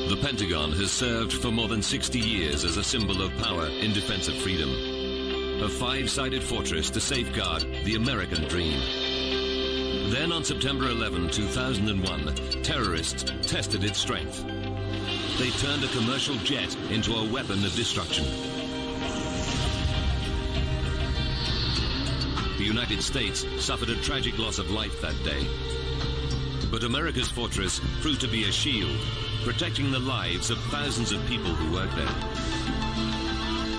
The Pentagon has served for more than 60 years as a symbol of power in defense of freedom. A five-sided fortress to safeguard the American dream. Then on September 11, 2001, terrorists tested its strength. They turned a commercial jet into a weapon of destruction. The United States suffered a tragic loss of life that day. But America's fortress proved to be a shield, protecting the lives of thousands of people who work there.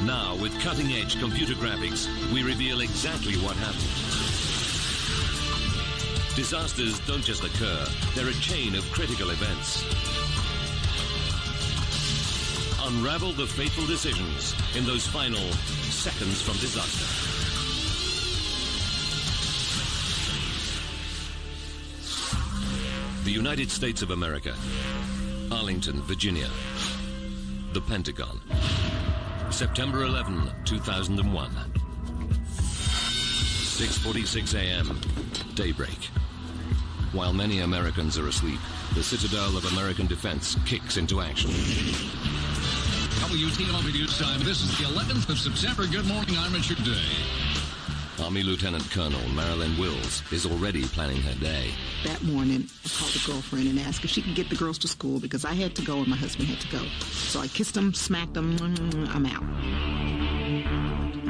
Now, with cutting-edge computer graphics, we reveal exactly what happened. Disasters don't just occur, they're a chain of critical events. Unravel the fateful decisions in those final seconds from disaster. The United States of America, Arlington, Virginia. The Pentagon. September 11, 2001. 6:46 a.m. Daybreak. While many Americans are asleep, the citadel of American defense kicks into action. WTOP News Time. This is the 11th of September. Good morning. I'm Richard Day. Army Lieutenant Colonel Marilyn Wills is already planning her day. That morning, I called a girlfriend and asked if she could get the girls to school because I had to go and my husband had to go. So I kissed them, smacked them, I'm out.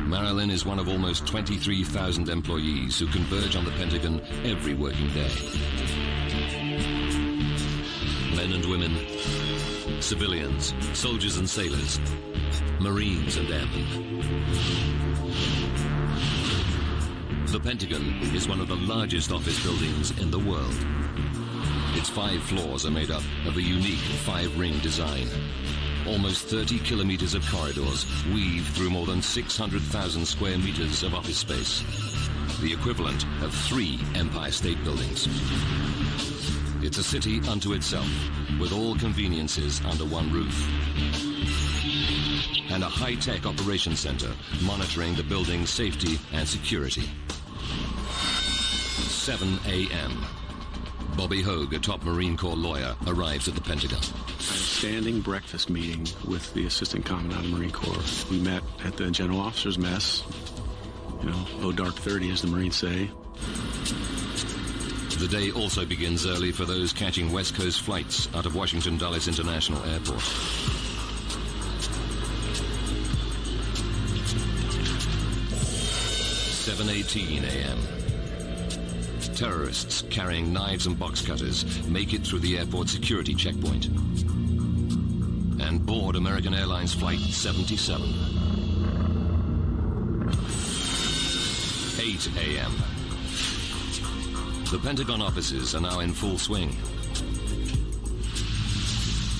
Marilyn is one of almost 23,000 employees who converge on the Pentagon every working day. Men and women, civilians, soldiers and sailors, Marines and airmen. The Pentagon is one of the largest office buildings in the world. Its 5 floors are made up of a unique 5-ring design. Almost 30 kilometers of corridors weave through more than 600,000 square meters of office space, the equivalent of 3 Empire State Buildings. It's a city unto itself, with all conveniences under one roof. And a high-tech operations center monitoring the building's safety and security. 7 a.m. Bobby Hogue, a top Marine Corps lawyer, arrives at the Pentagon. I had a standing breakfast meeting with the Assistant Commandant of the Marine Corps. We met at the General Officers Mess. You know, oh dark 30, as the Marines say. The day also begins early for those catching West Coast flights out of Washington Dulles International Airport. 7:18 a.m. Terrorists carrying knives and box cutters make it through the airport security checkpoint and board American Airlines Flight 77. 8 a.m. The Pentagon offices are now in full swing.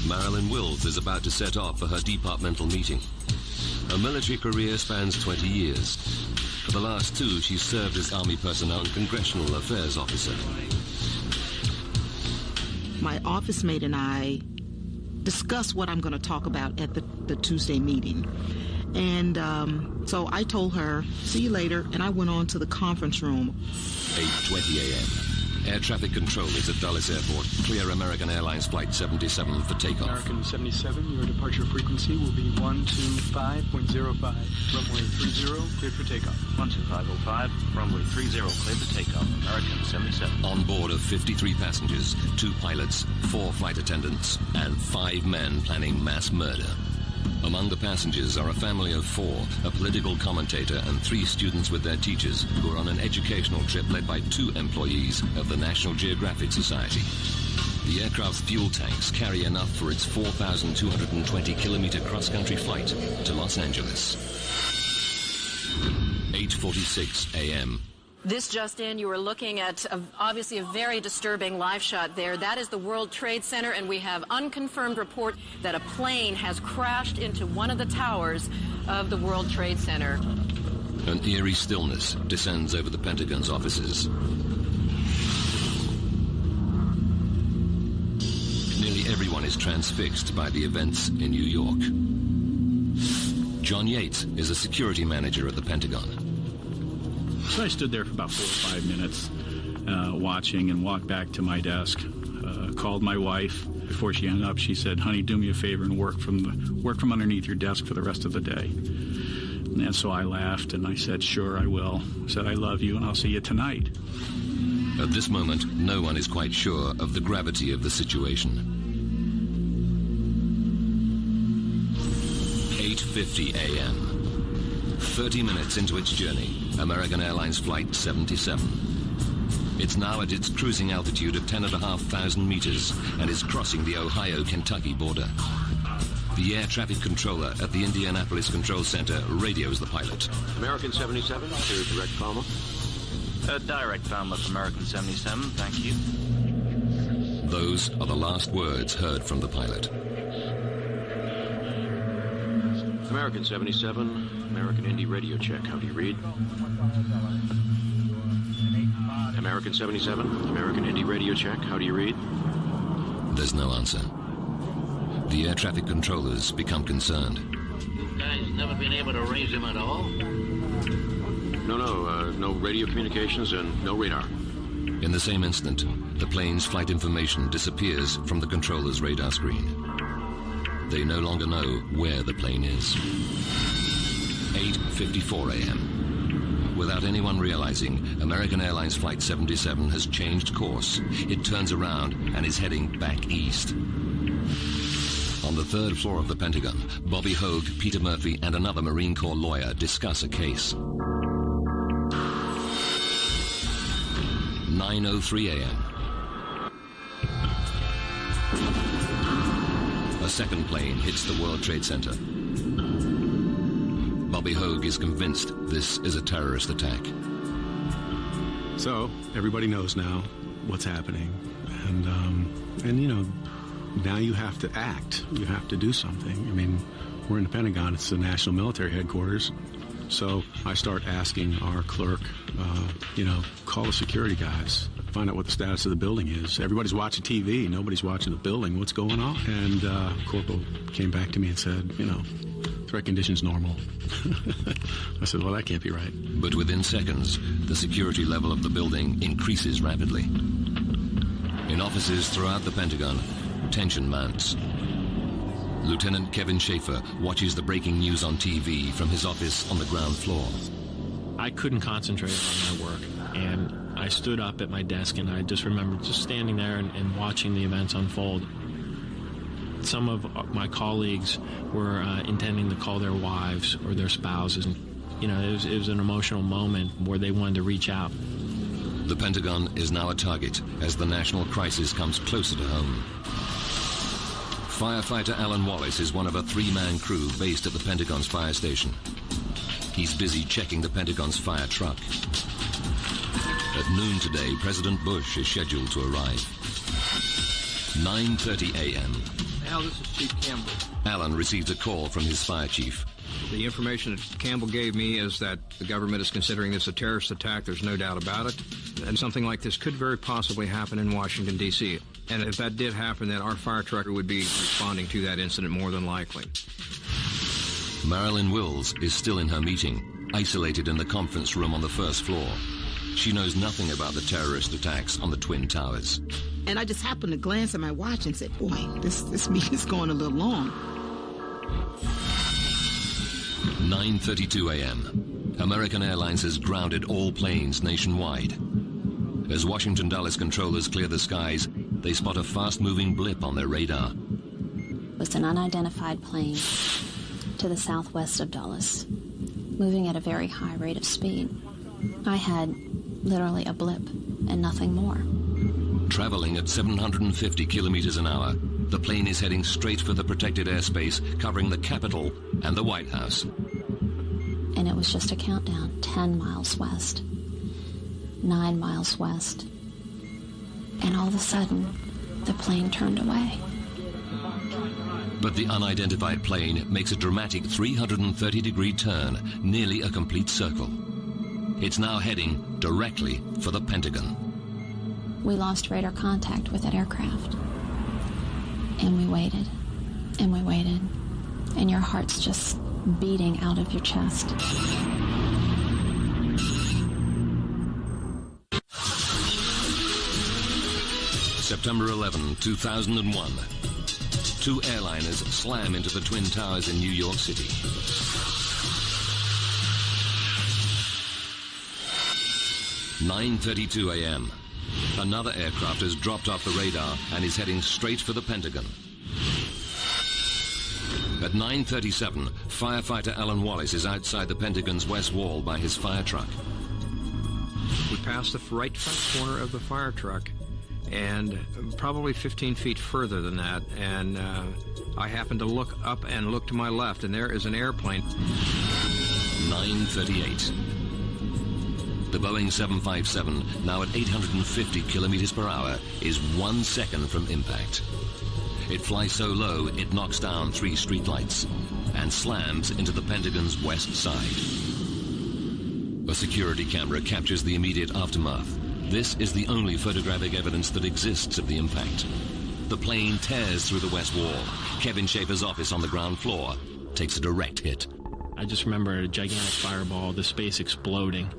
Marilyn Wills is about to set off for her departmental meeting. Her military career spans 20 years. For the last 2, she's served as Army Personnel and Congressional Affairs Officer. My office mate and I discussed what I'm going to talk about at the Tuesday meeting. And so I told her, see you later, and I went on to the conference room. 8:20 a.m. Air traffic control is at Dulles Airport. Clear American Airlines Flight 77 for takeoff. American 77, your departure frequency will be 125.05. Runway 30, cleared for takeoff. 125.05, runway 30, cleared for takeoff. American 77. On board of 53 passengers, 2 pilots, 4 flight attendants, and 5 men planning mass murder. Among the passengers are a family of 4, a political commentator, and 3 students with their teachers who are on an educational trip led by 2 employees of the National Geographic Society. The aircraft's fuel tanks carry enough for its 4,220-kilometer cross-country flight to Los Angeles. 8:46 a.m. This just in, you are looking at obviously a very disturbing live shot there. That is the World Trade Center, and we have unconfirmed report that a plane has crashed into one of the towers of the World Trade Center. An eerie stillness descends over the Pentagon's offices. Nearly everyone is transfixed by the events in New York. John Yates is a security manager at the Pentagon. So I stood there for about 4 or 5 minutes watching and walked back to my desk, called my wife, Before she hung up, she said, "Honey, do me a favor and work from underneath your desk for the rest of the day." And so I laughed and I said, "Sure, I will." I said, "I love you and I'll see you tonight." At this moment, no one is quite sure of the gravity of the situation. 8:50 a.m. 30 minutes into its journey, American Airlines Flight 77. It's now at its cruising altitude of 10,500 meters and is crossing the Ohio-Kentucky border. The air traffic controller at the Indianapolis Control Center radios the pilot. American 77, to direct comma. Direct comma with American 77, thank you. Those are the last words heard from the pilot. American 77, American Indy radio check. How do you read? American 77, American Indy radio check. How do you read? There's no answer. The air traffic controllers become concerned. You guys never been able to raise him at all? No radio communications and no radar. In the same instant, the plane's flight information disappears from the controller's radar screen. They no longer know where the plane is. 8:54 a.m. Without anyone realizing, American Airlines Flight 77 has changed course. It turns around and is heading back east. On the third floor of the Pentagon, Bobby Hogue, Peter Murphy, and another Marine Corps lawyer discuss a case. 9:03 a.m. A second plane hits the World Trade Center. Bobby Hogue is convinced this is a terrorist attack. So everybody knows now what's happening, and you know, now you have to act. You have to do something. I mean, we're in the Pentagon. It's the National Military Headquarters. So I start asking our clerk, call the security guys, find out what the status of the building is. Everybody's watching TV. Nobody's watching the building. What's going on? And Corporal came back to me and said, threat conditions normal. I said, well, that can't be right. But within seconds, the security level of the building increases rapidly. In offices throughout the Pentagon, tension mounts. Lieutenant Kevin Schaefer watches the breaking news on TV from his office on the ground floor. I couldn't concentrate on my work, and I stood up at my desk, and I just remember just standing there and watching the events unfold. Some of my colleagues were intending to call their wives or their spouses, and it was an emotional moment where they wanted to reach out. The Pentagon is now a target as the national crisis comes closer to home. Firefighter Alan Wallace is one of a three-man crew based at the Pentagon's fire station. He's busy checking the Pentagon's fire truck. At noon today, President Bush is scheduled to arrive. 9:30 a.m. Al, this is Chief Campbell. Alan receives a call from his fire chief. The information that Campbell gave me is that the government is considering this a terrorist attack. There's no doubt about it. And something like this could very possibly happen in Washington, D.C. And if that did happen, then our fire truck would be responding to that incident more than likely. Marilyn Wills is still in her meeting, isolated in the conference room on the first floor. She knows nothing about the terrorist attacks on the Twin Towers. And I just happened to glance at my watch and said, boy, this meeting's going a little long. 9:32 a.m. American Airlines has grounded all planes nationwide. As Washington-Dallas controllers clear the skies, they spot a fast-moving blip on their radar. It was an unidentified plane to the southwest of Dallas, moving at a very high rate of speed. I had literally a blip and nothing more. Traveling at 750 kilometers an hour, the plane is heading straight for the protected airspace covering the Capitol and the White House. And it was just a countdown, 10 miles west, 9 miles west. And all of a sudden, the plane turned away. But the unidentified plane makes a dramatic 330-degree turn, nearly a complete circle. It's now heading directly for the Pentagon. We lost radar contact with that aircraft. And we waited, and we waited, and your heart's just beating out of your chest. September 11, 2001. two airliners slam into the Twin Towers in New York City. "9:32 a.m. Another aircraft has dropped off the radar and is heading straight for the Pentagon. At 9:37, firefighter Alan Wallace is outside the Pentagon's west wall by his fire truck. We passed the right front corner of the fire truck, and probably 15 feet further than that, and I happened to look up and look to my left, and there is an airplane. 9:38. The Boeing 757, now at 850 kilometers per hour, is 1 second from impact. It flies so low it knocks down 3 streetlights and slams into the Pentagon's west side. A security camera captures the immediate aftermath. This is the only photographic evidence that exists of the impact. The plane tears through the west wall. Kevin Schaefer's office on the ground floor takes a direct hit. I just remember a gigantic fireball, the space exploding,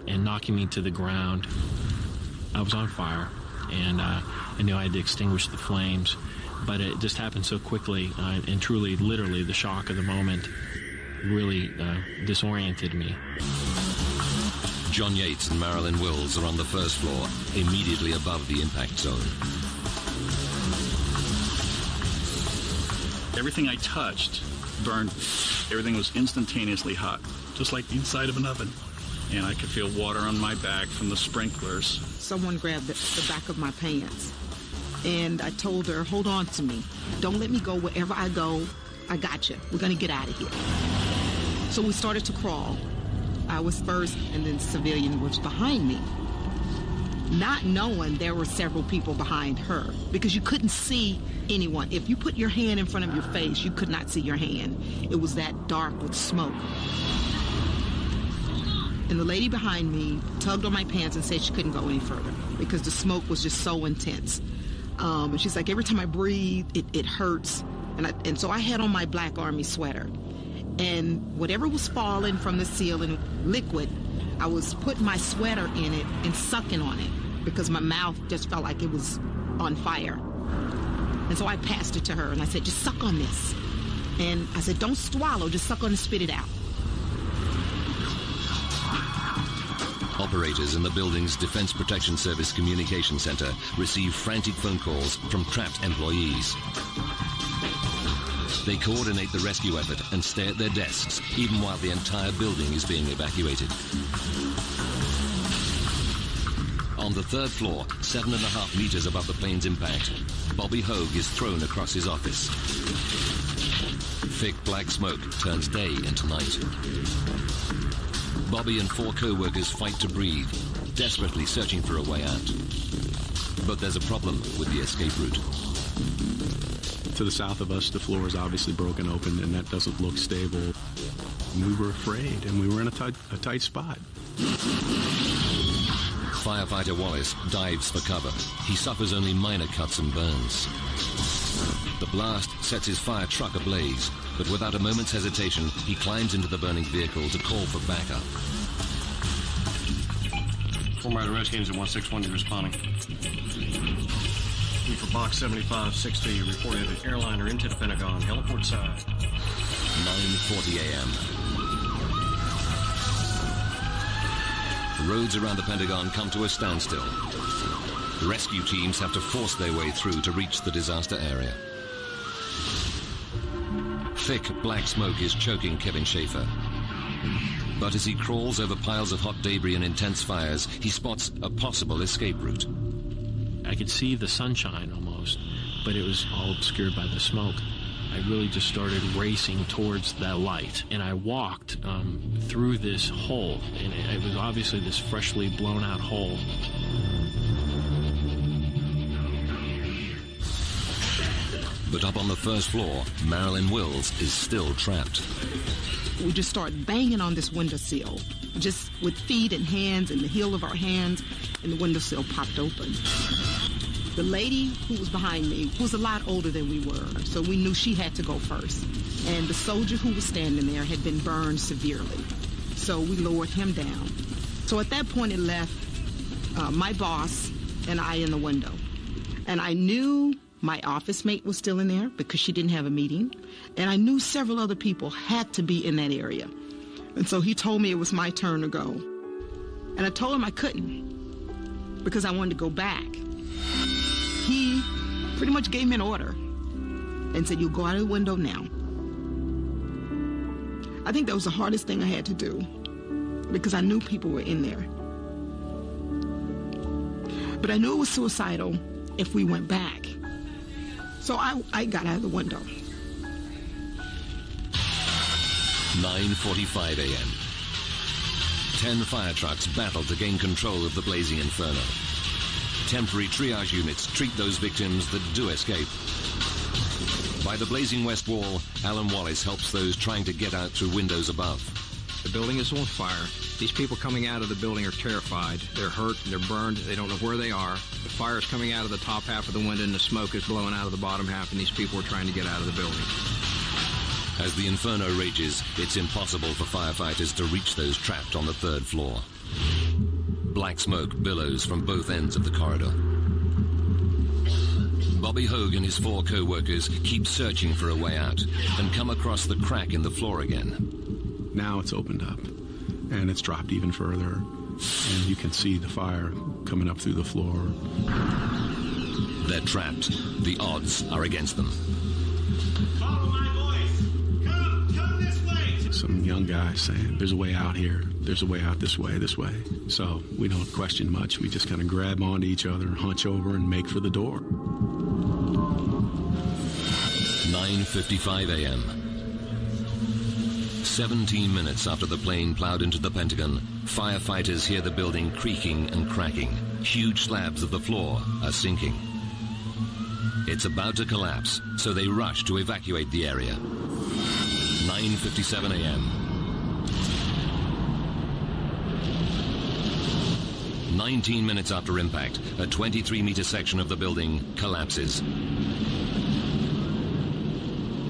and knocking me to the ground. I was on fire, and I knew I had to extinguish the flames, but it just happened so quickly, and truly, literally, the shock of the moment really disoriented me. John Yates and Marilyn Wills are on the first floor, immediately above the impact zone. Everything I touched burned. Everything was instantaneously hot, just like the inside of an oven. And I could feel water on my back from the sprinklers. Someone grabbed the back of my pants, and I told her, hold on to me. Don't let me go. Wherever I go, I got you. We're going to get out of here. So we started to crawl. I was first, and then civilian was behind me. Not knowing there were several people behind her, because you couldn't see anyone. If you put your hand in front of your face, you could not see your hand. It was that dark with smoke. And the lady behind me tugged on my pants and said she couldn't go any further because the smoke was just so intense. And she's like, every time I breathe, it hurts. And so I had on my black army sweater. And whatever was falling from the ceiling, liquid, I was putting my sweater in it and sucking on it because my mouth just felt like it was on fire. And so I passed it to her and I said, just suck on this. And I said, don't swallow, just suck on and spit it out. Operators in the building's Defense Protection Service Communication Center receive frantic phone calls from trapped employees. They coordinate the rescue effort and stay at their desks, even while the entire building is being evacuated. On the third floor, 7.5 meters above the plane's impact, Bobby Hogue is thrown across his office. Thick black smoke turns day into night. Bobby and 4 co-workers fight to breathe, desperately searching for a way out. But there's a problem with the escape route. To the south of us, the floor is obviously broken open, and that doesn't look stable. We were afraid, and we were in a tight spot. Firefighter Wallace dives for cover. He suffers only minor cuts and burns. The blast sets his fire truck ablaze, but without a moment's hesitation, he climbs into the burning vehicle to call for backup. Former rescue engine 161 responding. For box 7560, reported an airliner into the Pentagon, heliport side. 9:40 a.m. The roads around the Pentagon come to a standstill. Rescue teams have to force their way through to reach the disaster area. Thick black smoke is choking Kevin Schaefer. But as he crawls over piles of hot debris and intense fires, he spots a possible escape route. I could see the sunshine almost, but it was all obscured by the smoke. I really just started racing towards that light, and I walked through this hole, and it was obviously this freshly blown out hole. But up on the first floor, Marilyn Wills is still trapped. We just started banging on this windowsill, just with feet and hands and the heel of our hands, and the windowsill popped open. The lady who was behind me was a lot older than we were, so we knew she had to go first. And the soldier who was standing there had been burned severely, so we lowered him down. So at that point it left my boss and I in the window. And I knew My office mate was still in there because she didn't have a meeting. And I knew several other people had to be in that area. And so he told me it was my turn to go. And I told him I couldn't because I wanted to go back. He pretty much gave me an order and said, "You'll go out of the window now." I think that was the hardest thing I had to do because I knew people were in there. But I knew it was suicidal if we went back. So I got out of the window. 9:45 a.m. 10 fire trucks battle to gain control of the blazing inferno. Temporary triage units treat those victims that do escape. By the blazing west wall, Alan Wallace helps those trying to get out through windows above. The building is on fire. These people coming out of the building are terrified. They're hurt, they're burned, they don't know where they are. The fire is coming out of the top half of the window and the smoke is blowing out of the bottom half, and these people are trying to get out of the building. As the inferno rages, it's impossible for firefighters to reach those trapped on the 3rd floor. Black smoke billows from both ends of the corridor. Bobby Hogue and his 4 co-workers keep searching for a way out and come across the crack in the floor again. Now it's opened up, and it's dropped even further, and you can see the fire coming up through the floor. They're trapped. The odds are against them. Follow my voice. Come this way. Some young guys saying, "There's a way out here. There's a way out this way, this way." So we don't question much. We just kind of grab onto each other, hunch over, and make for the door. 9:55 a.m. 17 minutes after the plane plowed into the Pentagon, firefighters hear the building creaking and cracking. Huge slabs of the floor are sinking. It's about to collapse, so they rush to evacuate the area. 9:57 a.m. 19 minutes after impact, a 23-meter section of the building collapses.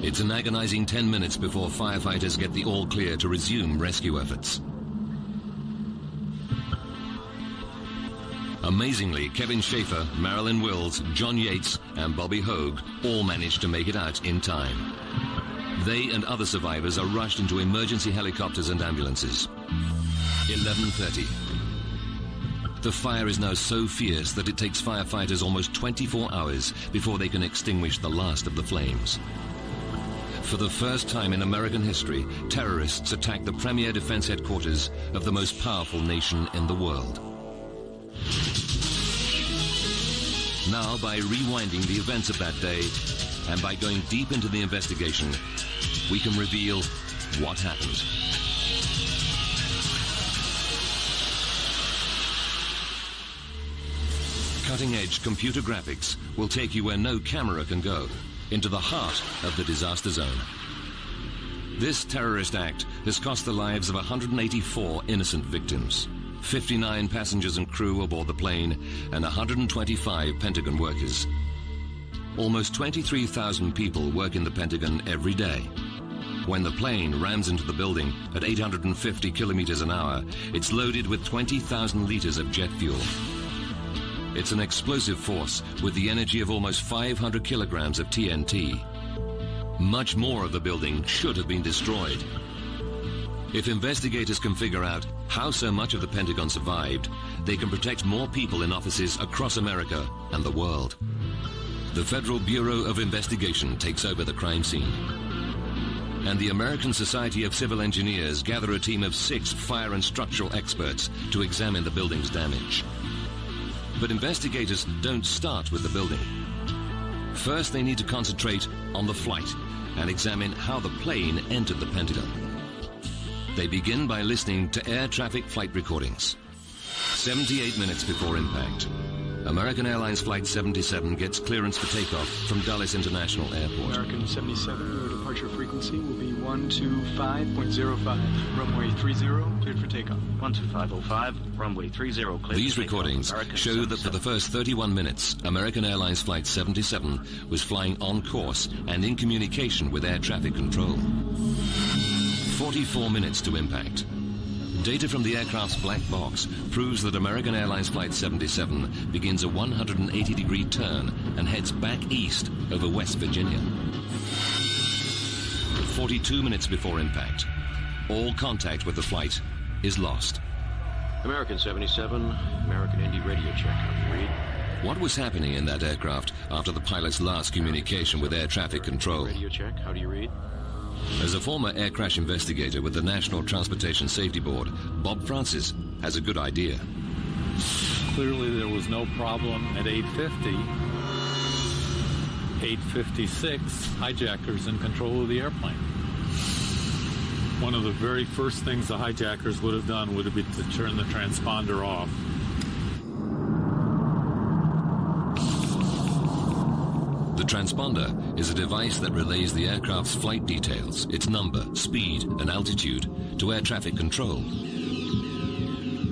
It's an agonizing 10 minutes before firefighters get the all-clear to resume rescue efforts. Amazingly, Kevin Schaefer, Marilyn Wills, John Yates, and Bobby Hogue all managed to make it out in time. They and other survivors are rushed into emergency helicopters and ambulances. 11:30. The fire is now so fierce that it takes firefighters almost 24 hours before they can extinguish the last of the flames. For the first time in American history, terrorists attack the premier defense headquarters of the most powerful nation in the world. Now, by rewinding the events of that day and by going deep into the investigation, we can reveal what happened. Cutting-edge computer graphics will take you where no camera can go, into the heart of the disaster zone. This terrorist act has cost the lives of 184 innocent victims, 59 passengers and crew aboard the plane, and 125 Pentagon workers. Almost 23,000 people work in the Pentagon every day. When the plane rams into the building at 850 kilometers an hour, it's loaded with 20,000 liters of jet fuel. It's an explosive force with the energy of almost 500 kilograms of TNT. Much more of the building should have been destroyed. If investigators can figure out how so much of the Pentagon survived, they can protect more people in offices across America and the world. The Federal Bureau of Investigation takes over the crime scene. And the American Society of Civil Engineers gather a team of 6 fire and structural experts to examine the building's damage. But investigators don't start with the building. First, they need to concentrate on the flight and examine how the plane entered the Pentagon. They begin by listening to air traffic flight recordings. 78 minutes before impact, American Airlines Flight 77 gets clearance for takeoff from Dulles International Airport. American 77, your departure frequency will be 125.05. Runway 30, cleared for takeoff. 12505, runway 30, cleared. These recordings show that for the first 31 minutes, American Airlines Flight 77 was flying on course and in communication with air traffic control. 44 minutes to impact. Data from the aircraft's black box proves that American Airlines Flight 77 begins a 180-degree turn and heads back east over West Virginia. 42 minutes before impact, all contact with the flight is lost. American 77, American Indy radio check. How do you read? What was happening in that aircraft after the pilot's last communication with air traffic control? Radio check. How do you read? As a former air crash investigator with the National Transportation Safety Board, Bob Francis has a good idea. Clearly there was no problem at 8:50. 8:56, hijackers in control of the airplane. One of the very first things the hijackers would have done would have been to turn the transponder off. The transponder is a device that relays the aircraft's flight details, its number, speed, and altitude, to air traffic control.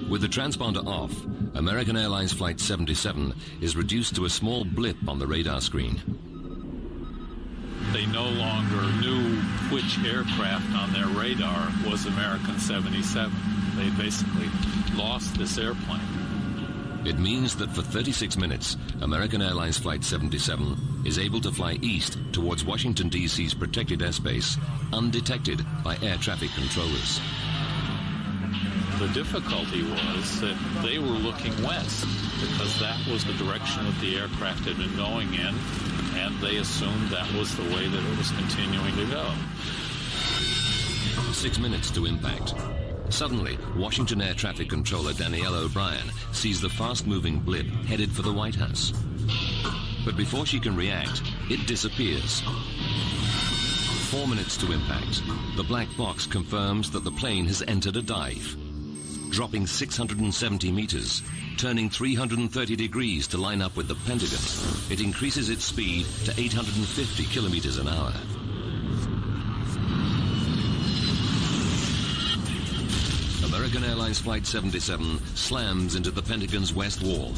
With the transponder off, American Airlines Flight 77 is reduced to a small blip on the radar screen. They no longer knew which aircraft on their radar was American 77. They basically lost this airplane. It means that for 36 minutes, American Airlines Flight 77 is able to fly east towards Washington, D.C.'s protected airspace, undetected by air traffic controllers. The difficulty was that they were looking west because that was the direction that the aircraft had been going in, and they assumed that was the way that it was continuing to go. 6 minutes to impact. Suddenly, Washington Air Traffic Controller Danielle O'Brien sees the fast-moving blip headed for the White House. But before she can react, it disappears. 4 minutes to impact. The black box confirms that the plane has entered a dive. Dropping 670 meters, turning 330 degrees to line up with the Pentagon, it increases its speed to 850 kilometers an hour. American Airlines Flight 77 slams into the Pentagon's west wall.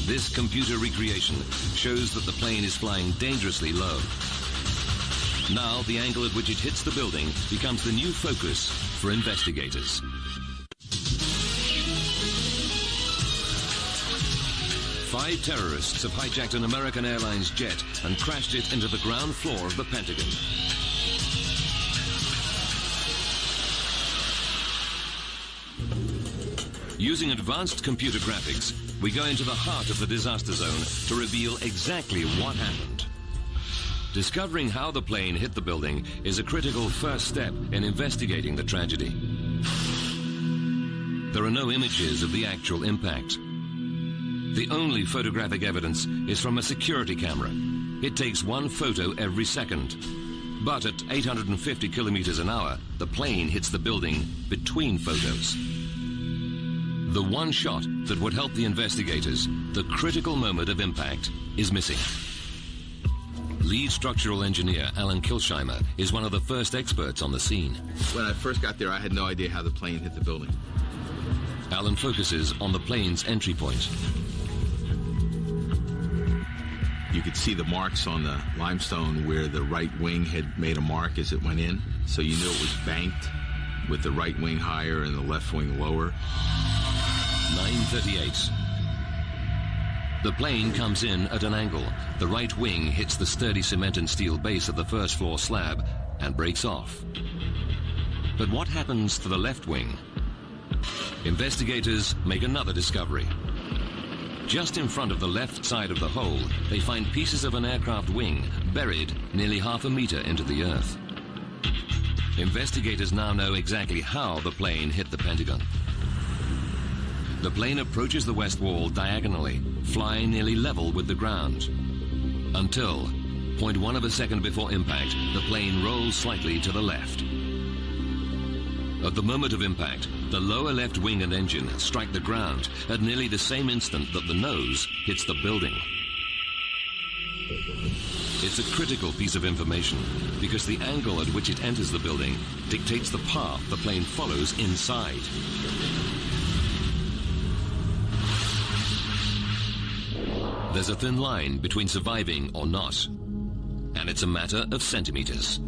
This computer recreation shows that the plane is flying dangerously low. Now, the angle at which it hits the building becomes the new focus for investigators. Five terrorists have hijacked an American Airlines jet and crashed it into the ground floor of the Pentagon. Using advanced computer graphics, we go into the heart of the disaster zone to reveal exactly what happened. Discovering how the plane hit the building is a critical first step in investigating the tragedy. There are no images of the actual impact. The only photographic evidence is from a security camera. It takes one photo every second. But at 850 kilometers an hour, the plane hits the building between photos. The one shot that would help the investigators, the critical moment of impact, is missing. Lead structural engineer Alan Kilsheimer is one of the first experts on the scene. When I first got there, I had no idea how the plane hit the building. Alan focuses on the plane's entry point. You could see the marks on the limestone where the right wing had made a mark as it went in, so you knew it was banked with the right wing higher and the left wing lower. 9:38. The plane comes in at an angle. The right wing hits the sturdy cement and steel base of the first floor slab and breaks off. But what happens to the left wing? Investigators make another discovery. Just in front of the left side of the hole, they find pieces of an aircraft wing buried nearly half a meter into the earth. Investigators now know exactly how the plane hit the Pentagon. The plane approaches the west wall diagonally, flying nearly level with the ground. Until, 0.1 of a second before impact, the plane rolls slightly to the left. At the moment of impact, the lower left wing and engine strike the ground at nearly the same instant that the nose hits the building. It's a critical piece of information because the angle at which it enters the building dictates the path the plane follows inside. There's a thin line between surviving or not, and it's a matter of centimeters.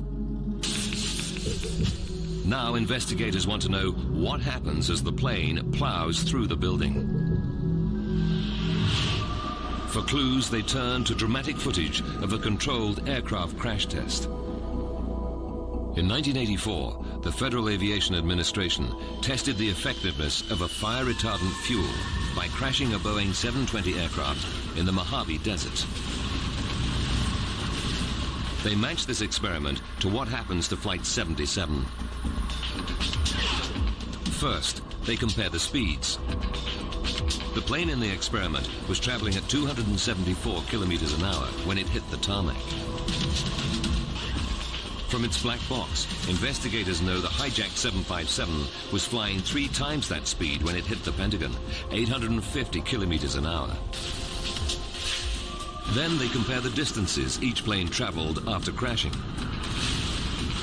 Now investigators want to know what happens as the plane plows through the building. For clues, they turn to dramatic footage of a controlled aircraft crash test. In 1984, the Federal Aviation Administration tested the effectiveness of a fire-retardant fuel by crashing a Boeing 720 aircraft in the Mojave Desert. They matched this experiment to what happens to Flight 77. First, they compare the speeds. The plane in the experiment was traveling at 274 kilometers an hour when it hit the tarmac. From its black box, investigators know the hijacked 757 was flying 3 times that speed when it hit the Pentagon, 850 kilometers an hour. Then they compare the distances each plane traveled after crashing.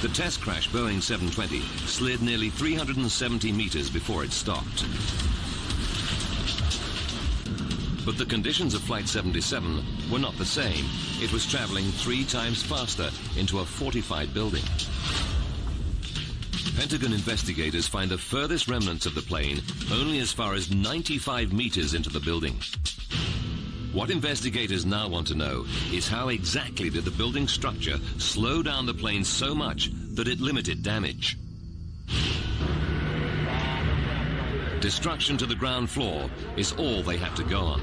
The test crash Boeing 720 slid nearly 370 meters before it stopped. But the conditions of Flight 77 were not the same. It was traveling 3 times faster into a fortified building. Pentagon investigators find the furthest remnants of the plane only as far as 95 meters into the building. What investigators now want to know is how exactly did the building structure slow down the plane so much that it limited damage. Destruction to the ground floor is all they have to go on.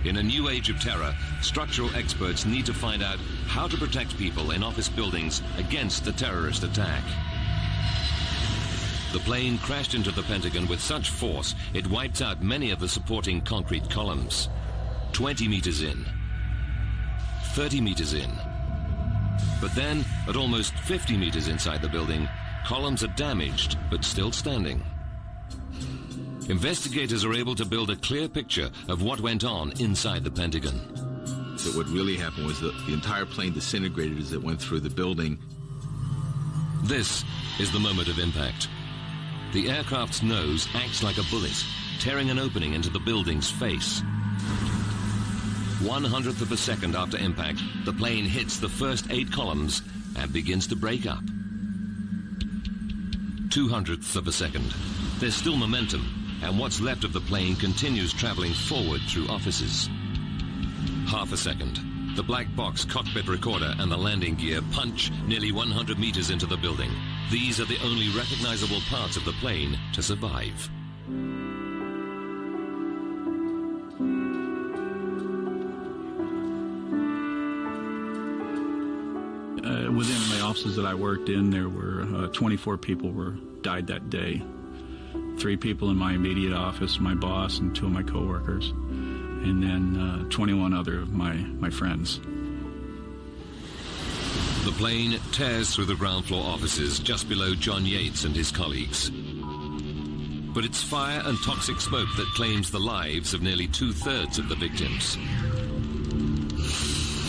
In a new age of terror, structural experts need to find out how to protect people in office buildings against a terrorist attack. The plane crashed into the Pentagon with such force it wiped out many of the supporting concrete columns. 20 meters in, 30 meters in. But then, at almost 50 meters inside the building, columns are damaged but still standing. Investigators are able to build a clear picture of what went on inside the Pentagon. So what really happened was the entire plane disintegrated as it went through the building. This is the moment of impact. The aircraft's nose acts like a bullet, tearing an opening into the building's face. 1/100th of a second after impact, the plane hits the first 8 columns and begins to break up. 2/100ths of a second. There's still momentum, and what's left of the plane continues traveling forward through offices. 1/2 a second. The black box cockpit recorder and the landing gear punch nearly 100 meters into the building. These are the only recognizable parts of the plane to survive. Within the offices that I worked in, there were 24 people died that day. 3 people in my immediate office, my boss and 2 of my coworkers, and then 21 other of my friends. The plane tears through the ground floor offices just below John Yates and his colleagues. But it's fire and toxic smoke that claims the lives of nearly 2/3 of the victims.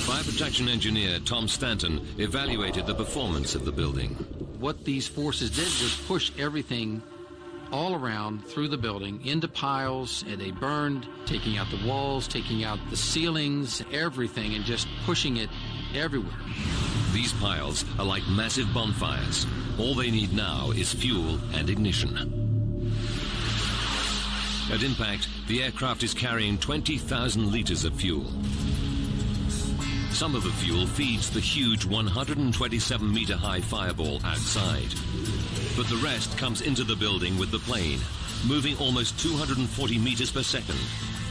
Fire protection engineer Tom Stanton evaluated the performance of the building. What these forces did was push everything all around through the building into piles, and they burned, taking out the walls, taking out the ceilings, everything, and just pushing it everywhere. These piles are like massive bonfires. All they need now is fuel and ignition. At impact, the aircraft is carrying 20,000 liters of fuel. Some of the fuel feeds the huge 127-meter-high fireball outside. But the rest comes into the building with the plane, moving almost 240 meters per second.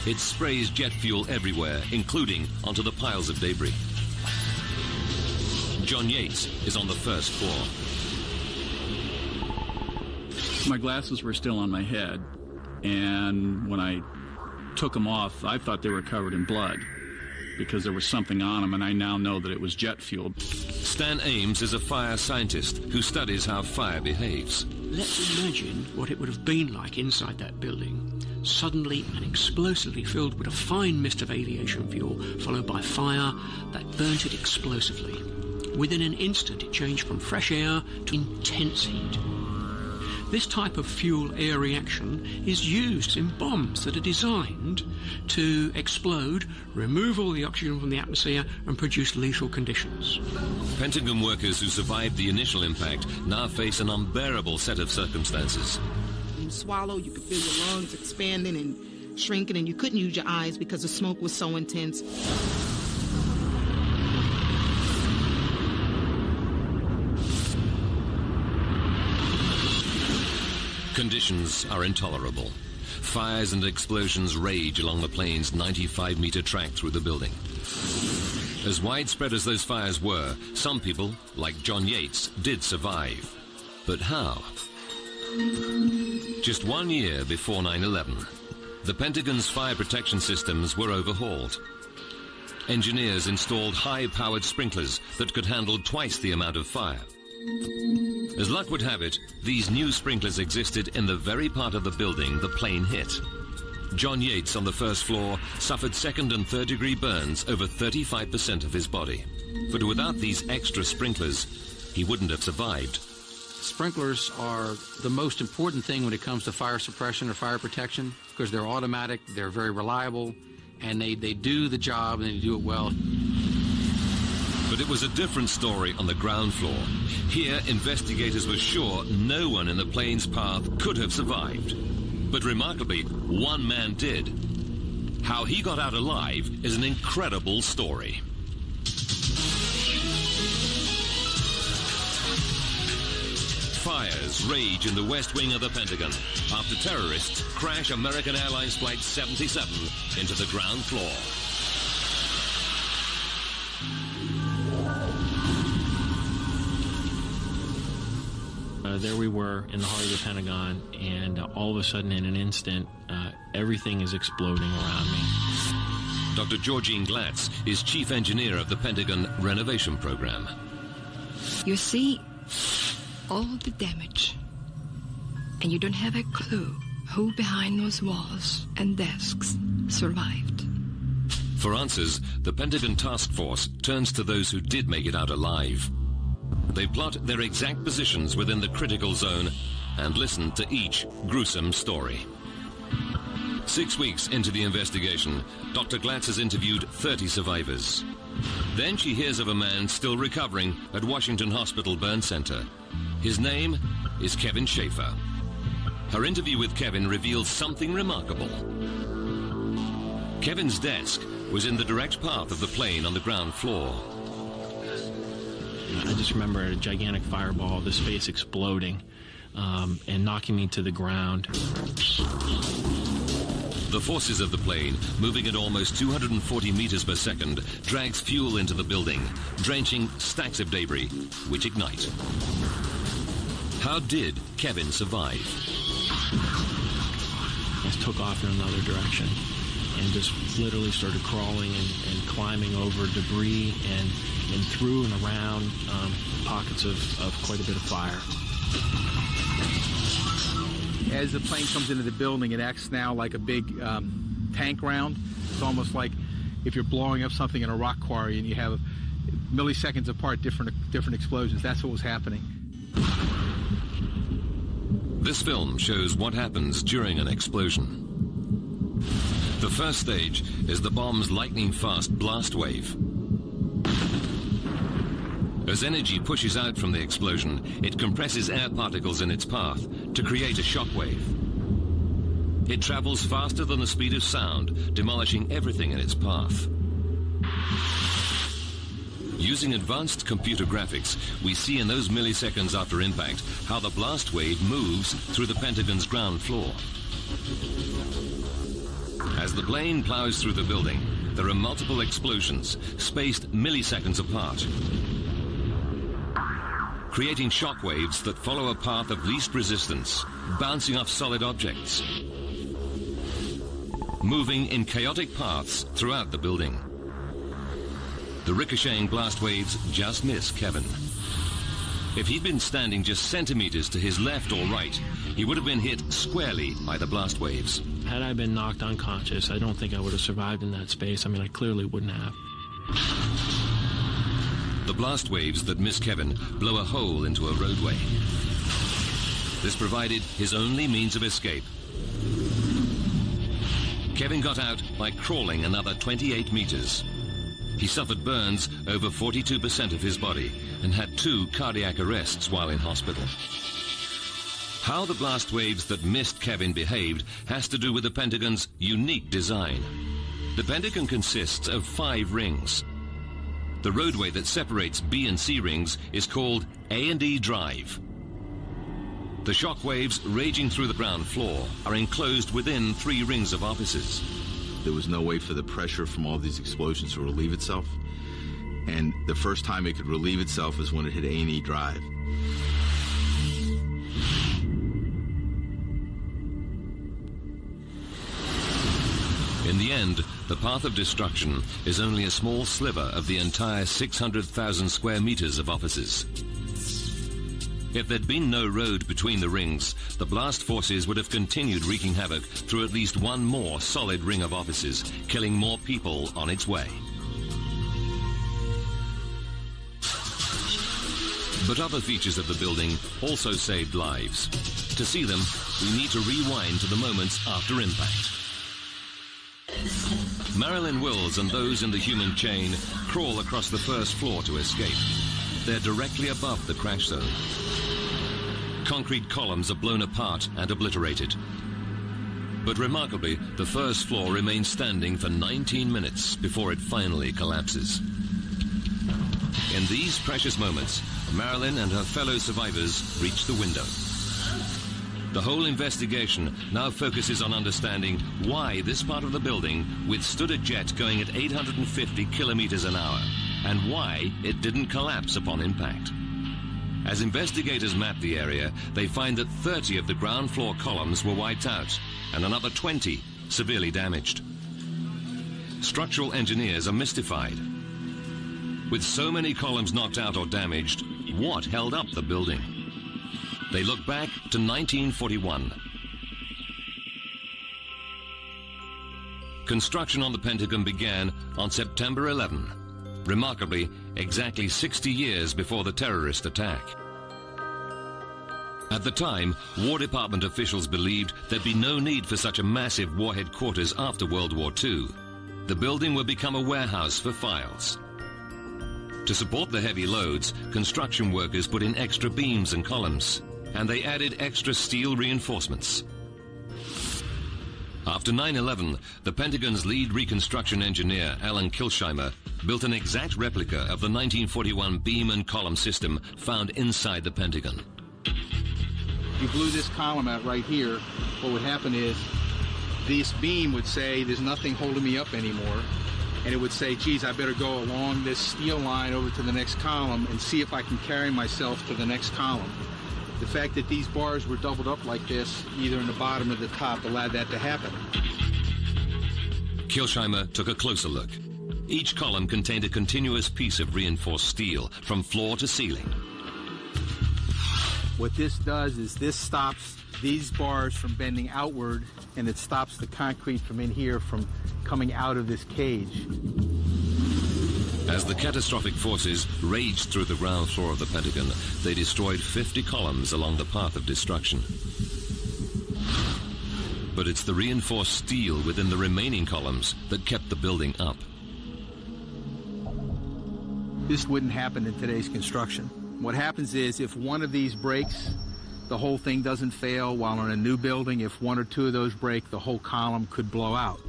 It sprays jet fuel everywhere, including onto the piles of debris. John Yates is on the first floor. My glasses were still on my head, and when I took them off, I thought they were covered in blood because there was something on them, and I now know that it was jet fuel. Stan Ames is a fire scientist who studies how fire behaves. Let's imagine what it would have been like inside that building, suddenly and explosively filled with a fine mist of aviation fuel, followed by fire that burnt it explosively. Within an instant, it changed from fresh air to intense heat. This type of fuel-air reaction is used in bombs that are designed to explode, remove all the oxygen from the atmosphere, and produce lethal conditions. Pentagon workers who survived the initial impact now face an unbearable set of circumstances. You swallow, you could feel your lungs expanding and shrinking, and you couldn't use your eyes because the smoke was so intense. Conditions are intolerable. Fires and explosions rage along the plane's 95-meter track through the building. As widespread as those fires were, some people, like John Yates, did survive. But how? Just 1 year before 9/11, the Pentagon's fire protection systems were overhauled. Engineers installed high-powered sprinklers that could handle twice the amount of fire. As luck would have it, these new sprinklers existed in the very part of the building the plane hit. John Yates on the first floor suffered second and third degree burns over 35% of his body. But without these extra sprinklers, he wouldn't have survived. Sprinklers are the most important thing when it comes to fire suppression or fire protection because they're automatic, they're very reliable, and they do the job and they do it well. But it was a different story on the ground floor. Here, investigators were sure no one in the plane's path could have survived. But remarkably, one man did. How he got out alive is an incredible story. Fires rage in the west wing of the Pentagon after terrorists crash American Airlines Flight 77 into the ground floor. There we were in the heart of the Pentagon, and all of a sudden, in an instant, everything is exploding around me. Dr. Georgine Glatz is chief engineer of the Pentagon renovation program. You see all the damage, and you don't have a clue who behind those walls and desks survived. For answers, the Pentagon task force turns to those who did make it out alive. They plot their exact positions within the critical zone and listen to each gruesome story. 6 weeks into the investigation, Dr. Glatz has interviewed 30 survivors. Then she hears of a man still recovering at Washington Hospital Burn Center. His name is Kevin Schaefer. Her interview with Kevin reveals something remarkable. Kevin's desk was in the direct path of the plane on the ground floor. I just remember a gigantic fireball, this face exploding and knocking me to the ground. The forces of the plane, moving at almost 240 meters per second, drags fuel into the building, drenching stacks of debris, which ignite. How did Kevin survive? I just took off in another direction and just literally started crawling and climbing over debris and through and around pockets of quite a bit of fire. As the plane comes into the building, it acts now like a big tank round. It's almost like if you're blowing up something in a rock quarry and you have milliseconds apart different explosions. That's what was happening. This film shows what happens during an explosion. The first stage is the bomb's lightning-fast blast wave. As energy pushes out from the explosion, it compresses air particles in its path to create a shock wave. It travels faster than the speed of sound, demolishing everything in its path. Using advanced computer graphics, we see in those milliseconds after impact how the blast wave moves through the Pentagon's ground floor. As the plane plows through the building, there are multiple explosions, spaced milliseconds apart, creating shock waves that follow a path of least resistance, bouncing off solid objects, moving in chaotic paths throughout the building. The ricocheting blast waves just miss Kevin. If he'd been standing just centimeters to his left or right, he would have been hit squarely by the blast waves. Had I been knocked unconscious, I don't think I would have survived in that space. I mean, I clearly wouldn't have. The blast waves that miss Kevin blow a hole into a roadway. This provided his only means of escape. Kevin got out by crawling another 28 meters. He suffered burns over 42% of his body and had 2 cardiac arrests while in hospital. How the blast waves that missed Kevin behaved has to do with the Pentagon's unique design. The Pentagon consists of 5 rings. The roadway that separates B and C rings is called A&E Drive. The shock waves raging through the ground floor are enclosed within 3 rings of offices. There was no way for the pressure from all these explosions to relieve itself. And the first time it could relieve itself is when it hit A&E Drive. In the end, the path of destruction is only a small sliver of the entire 600,000 square meters of offices. If there'd been no road between the rings, the blast forces would have continued wreaking havoc through at least one more solid ring of offices, killing more people on its way. But other features of the building also saved lives. To see them, we need to rewind to the moments after impact. Marilyn Wills and those in the human chain crawl across the first floor to escape. They're directly above the crash zone. Concrete columns are blown apart and obliterated. But remarkably, the first floor remains standing for 19 minutes before it finally collapses. In these precious moments, Marilyn and her fellow survivors reach the window. The whole investigation now focuses on understanding why this part of the building withstood a jet going at 850 kilometers an hour, and why it didn't collapse upon impact. As investigators map the area, they find that 30 of the ground floor columns were wiped out, and another 20 severely damaged. Structural engineers are mystified. With so many columns knocked out or damaged, what held up the building? They look back to 1941. Construction on the Pentagon began on September 11, remarkably, exactly 60 years before the terrorist attack. At the time, War Department officials believed there'd be no need for such a massive war headquarters after World War II. The building would become a warehouse for files. To support the heavy loads, construction workers put in extra beams and columns, and they added extra steel reinforcements. After 9/11, the Pentagon's lead reconstruction engineer, Alan Kilsheimer, built an exact replica of the 1941 beam and column system found inside the Pentagon. You blew this column out right here, what would happen is this beam would say, there's nothing holding me up anymore. And it would say, geez, I better go along this steel line over to the next column and see if I can carry myself to the next column. The fact that these bars were doubled up like this, either in the bottom or the top, allowed that to happen. Kilsheimer took a closer look. Each column contained a continuous piece of reinforced steel from floor to ceiling. What this does is this stops these bars from bending outward, and it stops the concrete from in here from coming out of this cage. As the catastrophic forces raged through the ground floor of the Pentagon, they destroyed 50 columns along the path of destruction. But it's the reinforced steel within the remaining columns that kept the building up. This wouldn't happen in today's construction. What happens is if one of these breaks, the whole thing doesn't fail, while on a new building, if 1 or 2 of those break, the whole column could blow out.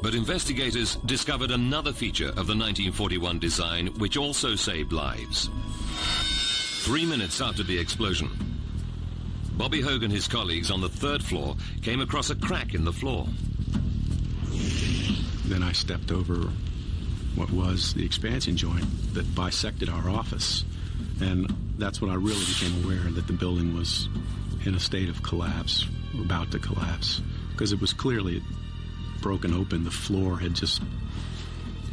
But investigators discovered another feature of the 1941 design which also saved lives. 3 minutes after the explosion, Bobby Hogue and his colleagues on the 3rd floor came across a crack in the floor. Then I stepped over what was the expansion joint that bisected our office. And that's when I really became aware that the building was in a state of collapse, or about to collapse, because it was clearly broken open. The floor had just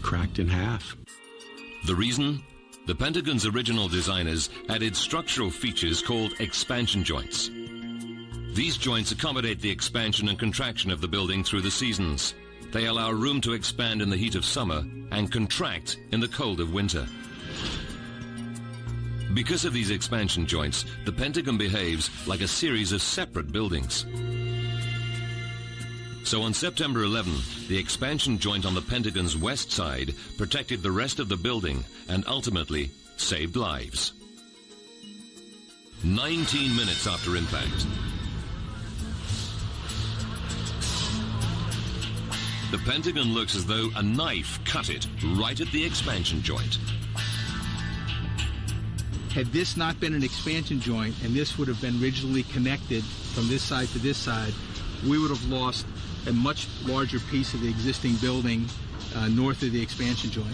cracked in half. The reason? The Pentagon's original designers added structural features called expansion joints. These joints accommodate the expansion and contraction of the building through the seasons. They allow room to expand in the heat of summer and contract in the cold of winter. Because of these expansion joints, the Pentagon behaves like a series of separate buildings. So on September 11, the expansion joint on the Pentagon's west side protected the rest of the building and ultimately saved lives. 19 minutes after impact, the Pentagon looks as though a knife cut it right at the expansion joint. Had this not been an expansion joint and this would have been rigidly connected from this side to this side, we would have lost a much larger piece of the existing building north of the expansion joint.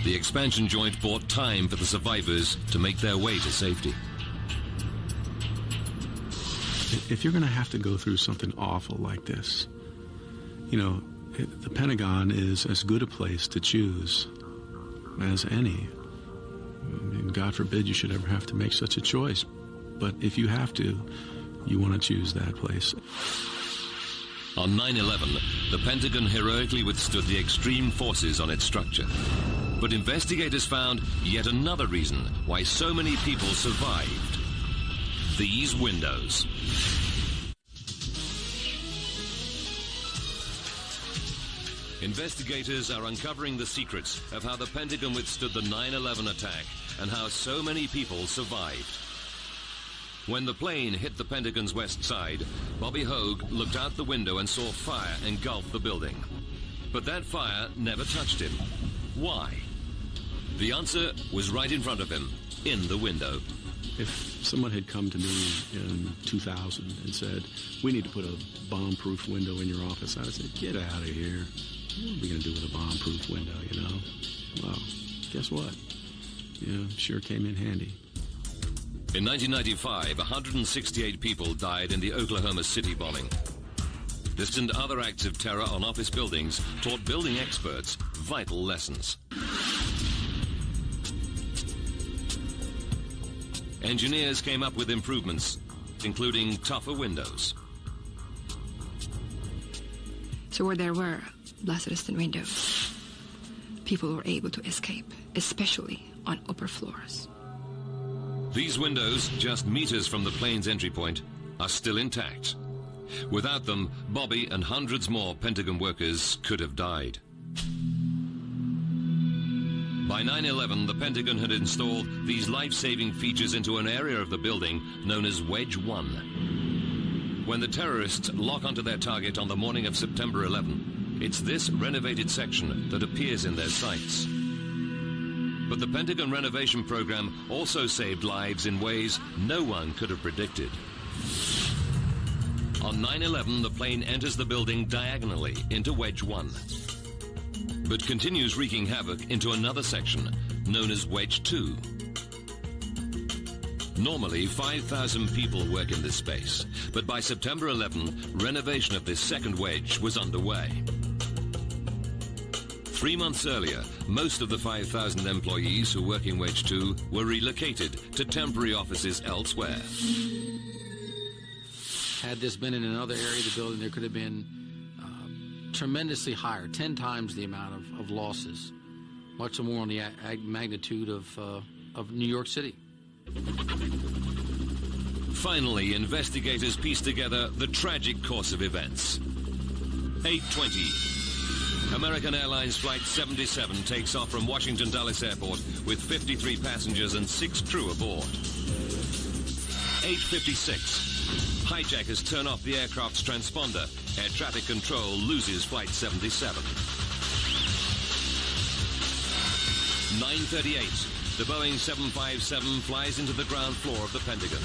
The expansion joint bought time for the survivors to make their way to safety. If you're going to have to go through something awful like this, you know, the Pentagon is as good a place to choose as any. I mean, God forbid you should ever have to make such a choice. But if you have to, you want to choose that place. On 9/11, the Pentagon heroically withstood the extreme forces on its structure. But investigators found yet another reason why so many people survived. These windows. Investigators are uncovering the secrets of how the Pentagon withstood the 9/11 attack and how so many people survived. When the plane hit the Pentagon's west side, Bobby Hogue looked out the window and saw fire engulf the building. But that fire never touched him. Why? The answer was right in front of him, in the window. If someone had come to me in 2000 and said, we need to put a bomb-proof window in your office, I would say, get out of here. What are we going to do with a bomb-proof window, you know? Well, guess what? Yeah, sure came in handy. In 1995, 168 people died in the Oklahoma City bombing. This and other acts of terror on office buildings taught building experts vital lessons. Engineers came up with improvements, including tougher windows. So where there were blast-resistant windows, people were able to escape, especially on upper floors. These windows, just meters from the plane's entry point, are still intact. Without them, Bobby and hundreds more Pentagon workers could have died. By 9/11, the Pentagon had installed these life-saving features into an area of the building known as Wedge 1. When the terrorists lock onto their target on the morning of September 11, it's this renovated section that appears in their sights. But the Pentagon renovation program also saved lives in ways no one could have predicted. On 9/11, the plane enters the building diagonally into Wedge 1, but continues wreaking havoc into another section known as Wedge 2. Normally, 5,000 people work in this space, but by September 11, renovation of this second wedge was underway. 3 months earlier, most of the 5,000 employees who work in Wedge 2 were relocated to temporary offices elsewhere. Had this been in another area of the building, there could have been tremendously higher, 10 times the amount of losses, much more on the magnitude of New York City. Finally, investigators pieced together the tragic course of events. 8:20. American Airlines Flight 77 takes off from Washington Dulles Airport with 53 passengers and 6 crew aboard. 8:56. Hijackers turn off the aircraft's transponder. Air traffic control loses Flight 77. 9:38. The Boeing 757 flies into the ground floor of the Pentagon.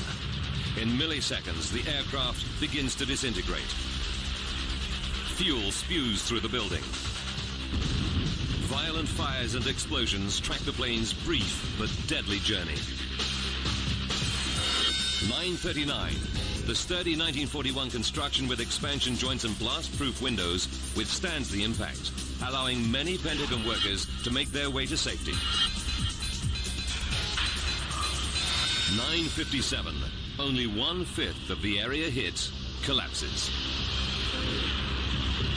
In milliseconds, the aircraft begins to disintegrate. Fuel spews through the building. Violent fires and explosions track the plane's brief but deadly journey. 9:39. The sturdy 1941 construction with expansion joints and blast-proof windows withstands the impact, allowing many Pentagon workers to make their way to safety. 9:57. Only 1/5 of the area hit collapses.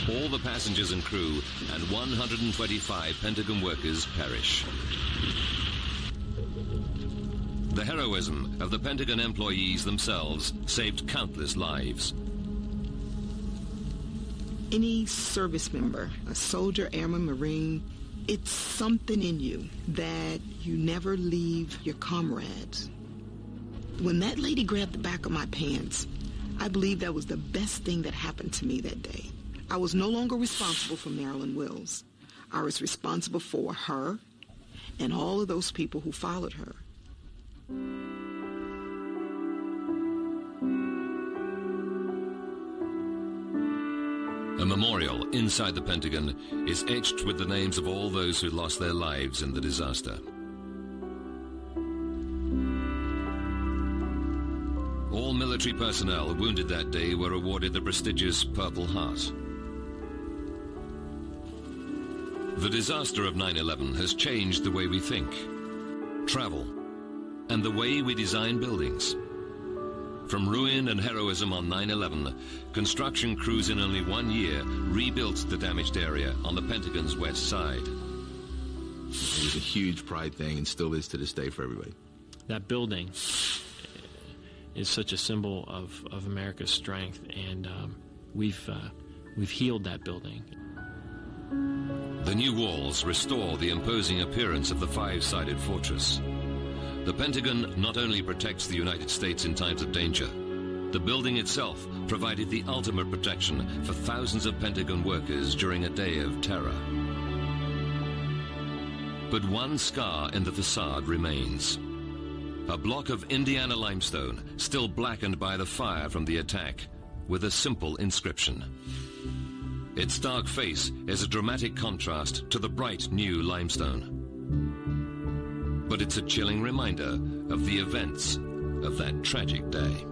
All the passengers and crew and 125 Pentagon workers perish. The heroism of the Pentagon employees themselves saved countless lives. Any service member, a soldier, airman, Marine, it's something in you that you never leave your comrades. When that lady grabbed the back of my pants, I believe that was the best thing that happened to me that day. I was no longer responsible for Marilyn Wills. I was responsible for her and all of those people who followed her. A memorial inside the Pentagon is etched with the names of all those who lost their lives in the disaster. All military personnel wounded that day were awarded the prestigious Purple Heart. The disaster of 9/11 has changed the way we think, travel, and the way we design buildings. From ruin and heroism on 9/11, construction crews in only 1 year rebuilt the damaged area on the Pentagon's west side. It was a huge pride thing and still is to this day for everybody. That building is such a symbol of America's strength, and we've healed that building. The new walls restore the imposing appearance of the five-sided fortress. The Pentagon not only protects the United States in times of danger, the building itself provided the ultimate protection for thousands of Pentagon workers during a day of terror. But one scar in the facade remains. A block of Indiana limestone, still blackened by the fire from the attack, with a simple inscription. Its dark face is a dramatic contrast to the bright new limestone. But it's a chilling reminder of the events of that tragic day.